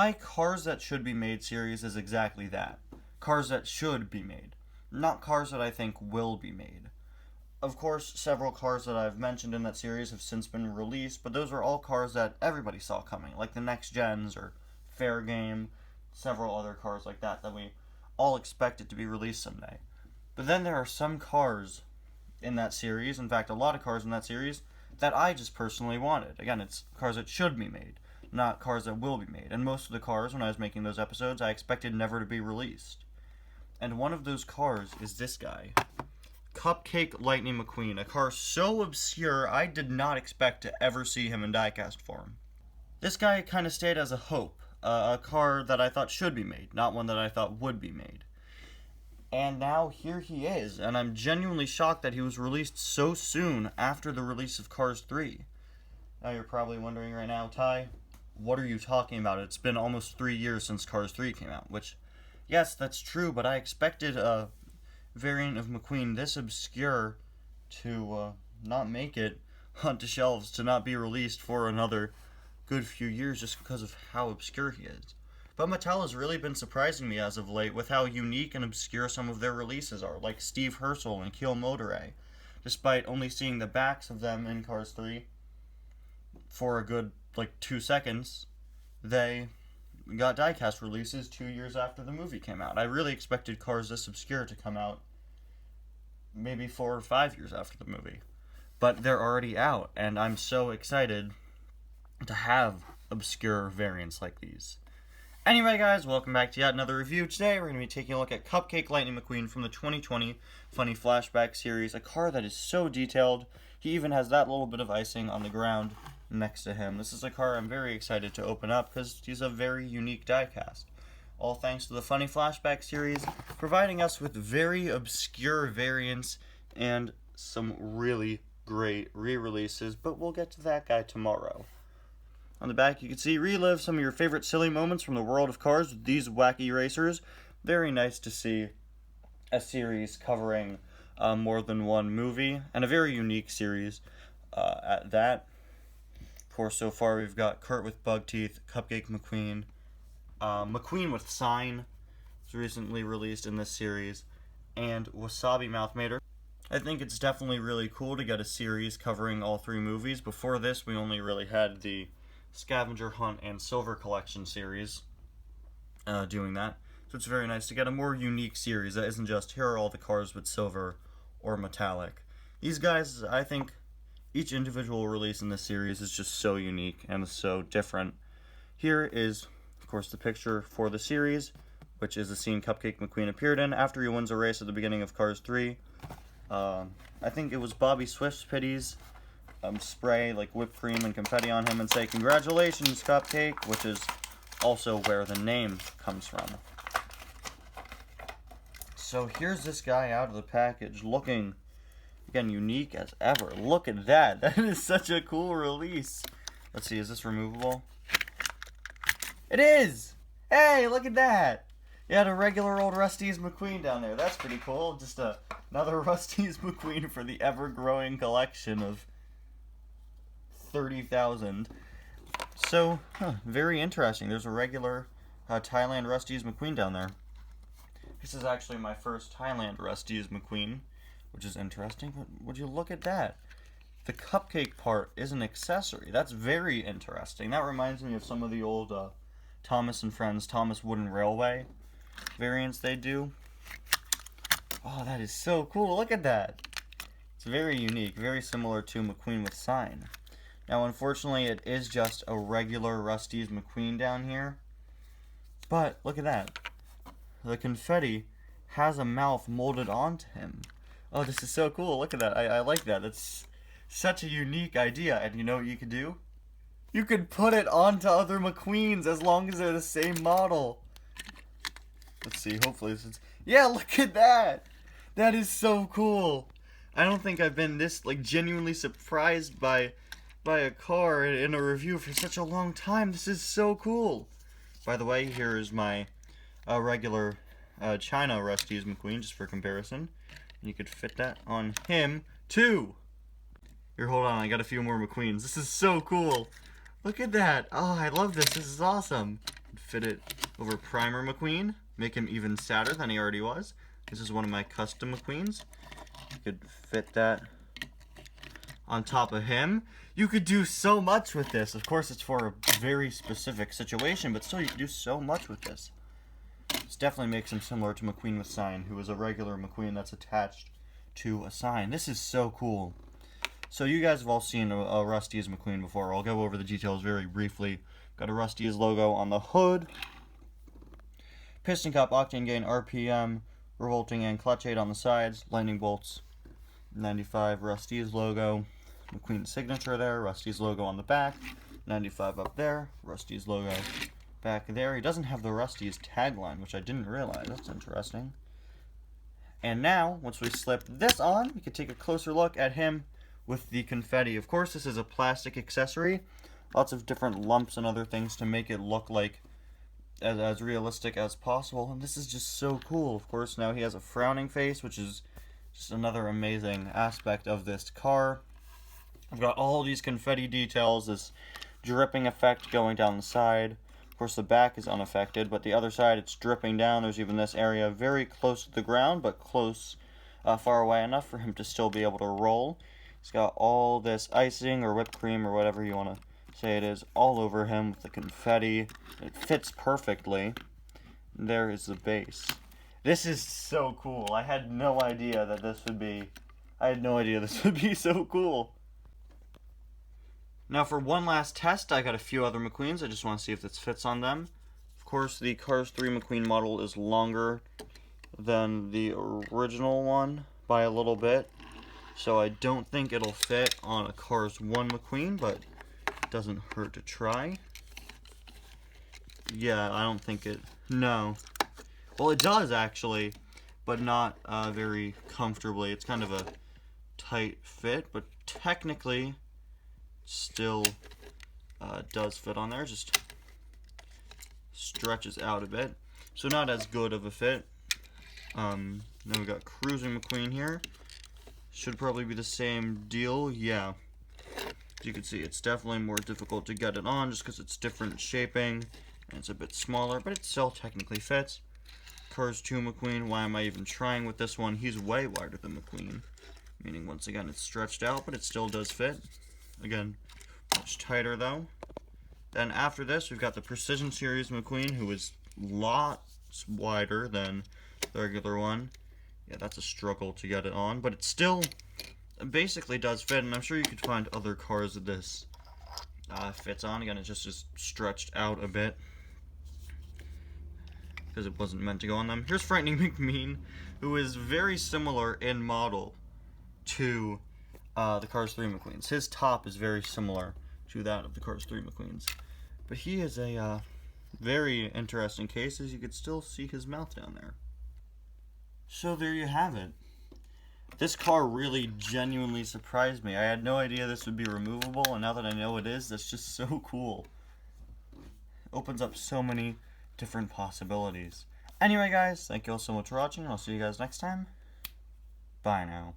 my Cars That Should Be Made series is exactly that. Cars that should be made, not cars that I think will be made. Of course, several cars that I've mentioned in that series have since been released, but those are all cars that everybody saw coming, like the Next Gens or Fair Game, several other cars like that that we all expected to be released someday. But then there are some cars in that series, in fact a lot of cars in that series, that I just personally wanted. Again, it's cars that should be made, not cars that will be made. And most of the cars, when I was making those episodes, I expected never to be released. And one of those cars is this guy. Cupcake Lightning McQueen, a car so obscure I did not expect to ever see him in diecast form. This guy kind of stayed as a hope, a car that I thought should be made, not one that I thought would be made. And now here he is, and I'm genuinely shocked that he was released so soon after the release of Cars 3. Now you're probably wondering right now, Ty, what are you talking about? It's been almost 3 years since Cars 3 came out, which, yes, that's true, but I expected a variant of McQueen this obscure to not make it onto shelves, to not be released for another good few years just because of how obscure he is. But Mattel has really been surprising me as of late with how unique and obscure some of their releases are, like Steve Herschel and Kiel Motoray. Despite only seeing the backs of them in Cars 3 for a good, 2 seconds, they got diecast releases 2 years after the movie came out. I really expected cars this obscure to come out maybe 4 or 5 years after the movie. But they're already out, and I'm so excited to have obscure variants like these. Anyway, guys, welcome back to yet another review. Today, we're going to be taking a look at Cupcake Lightning McQueen from the 2020 Funny Flashback series, a car that is so detailed. He even has that little bit of icing on the ground next to him. This is a car I'm very excited to open up because he's a very unique diecast. All thanks to the Funny Flashback series, providing us with very obscure variants and some really great re-releases, but we'll get to that guy tomorrow. On the back, you can see relive some of your favorite silly moments from the world of cars with these wacky racers. Very nice to see a series covering more than one movie, and a very unique series at that. Of course, so far we've got Kurt with bug teeth, Cupcake McQueen, McQueen with sign was recently released in this series, and Wasabi Mouth Mater. I think it's definitely really cool to get a series covering all three movies. Before this, we only really had the Scavenger Hunt and Silver Collection series doing that. So it's very nice to get a more unique series that isn't just here are all the cars with silver or metallic. These guys, I think each individual release in this series is just so unique and so different. Here is, of course, the picture for the series, which is the scene Cupcake McQueen appeared in after he wins a race at the beginning of Cars 3. I think it was Bobby Swift's pitties spray whipped cream and confetti on him and say, "Congratulations, Cupcake," which is also where the name comes from. So here's this guy out of the package, looking, again, unique as ever. Look at that. That is such a cool release. Let's see, is this removable? It is! Hey, look at that! You had a regular old Rusty's McQueen down there. That's pretty cool. Just another Rusty's McQueen for the ever-growing collection of 30,000. So, very interesting. There's a regular Thailand Rusty's McQueen down there. This is actually my first Thailand Rusty's McQueen, which is interesting. But would you look at that? The cupcake part is an accessory. That's very interesting. That reminds me of some of the old Thomas and Friends Thomas Wooden Railway variants they do. Oh, that is so cool. Look at that. It's very unique, very similar to McQueen with sign. Now, unfortunately, it is just a regular Rusty's McQueen down here. But, look at that. The confetti has a mouth molded onto him. Oh, this is so cool. Look at that. I like that. That's such a unique idea. And you know what you could do? You could put it onto other McQueens as long as they're the same model. Let's see. Hopefully this is... Yeah, look at that. That is so cool. I don't think I've been this, genuinely surprised by a car in a review for such a long time. This is so cool. By the way, here is my regular China Rusty's McQueen, just for comparison. And you could fit that on him, too. Here, hold on. I got a few more McQueens. This is so cool. Look at that. Oh, I love this. This is awesome. Fit it over Primer McQueen, make him even sadder than he already was. This is one of my custom McQueens. You could fit that on top of him. You could do so much with this. Of course, it's for a very specific situation, but still you could do so much with this. This definitely makes him similar to McQueen with Sign, who is a regular McQueen that's attached to a sign. This is so cool. So you guys have all seen a Rusty as McQueen before. I'll go over the details very briefly. Got a Rusty as logo on the hood. Piston cup, octane gain, RPM, revolting and clutch aid on the sides. Lightning bolts, 95 Rusty's logo. McQueen signature there, Rusty's logo on the back, 95 up there, Rusty's logo back there. He doesn't have the Rusty's tagline, which I didn't realize. That's interesting. And now, once we slip this on, we can take a closer look at him with the confetti. Of course, this is a plastic accessory. Lots of different lumps and other things to make it look like as realistic as possible. And this is just so cool. Of course, now he has a frowning face, which is just another amazing aspect of this car. I've got all these confetti details, this dripping effect going down the side. Of course, the back is unaffected, but the other side, it's dripping down. There's even this area very close to the ground, but far away enough for him to still be able to roll. He's got all this icing or whipped cream or whatever you want to say it is all over him with the confetti. It fits perfectly. There is the base. This is so cool. I had no idea that this would be... so cool. Now for one last test, I got a few other McQueens. I just want to see if this fits on them. Of course, the Cars 3 McQueen model is longer than the original one by a little bit. So I don't think it'll fit on a Cars 1 McQueen, but it doesn't hurt to try. Yeah, I don't think it... No. Well, it does, actually, but not very comfortably. It's kind of a tight fit, but technically still does fit on there. Just stretches out a bit. So not as good of a fit. Then we got Cruising McQueen here. Should probably be the same deal. Yeah. As you can see, it's definitely more difficult to get it on just because it's different shaping. And it's a bit smaller, but it still technically fits. Cars 2 McQueen, why am I even trying with this one? He's way wider than McQueen. Meaning, once again, it's stretched out, but it still does fit. Again, much tighter though. Then after this, we've got the Precision Series McQueen, who is lots wider than the regular one. Yeah, that's a struggle to get it on, but it still basically does fit, and I'm sure you could find other cars that this fits on. Again, it just is stretched out a bit because it wasn't meant to go on them. Here's Frightening McMean, who is very similar in model to the Cars 3 McQueens. His top is very similar to that of the Cars 3 McQueens. But he is a very interesting case, as you could still see his mouth down there. So there you have it. This car really genuinely surprised me. I had no idea this would be removable, and now that I know it is, that's just so cool. It opens up so many different possibilities. Anyway, guys, thank you all so much for watching, and I'll see you guys next time. Bye now.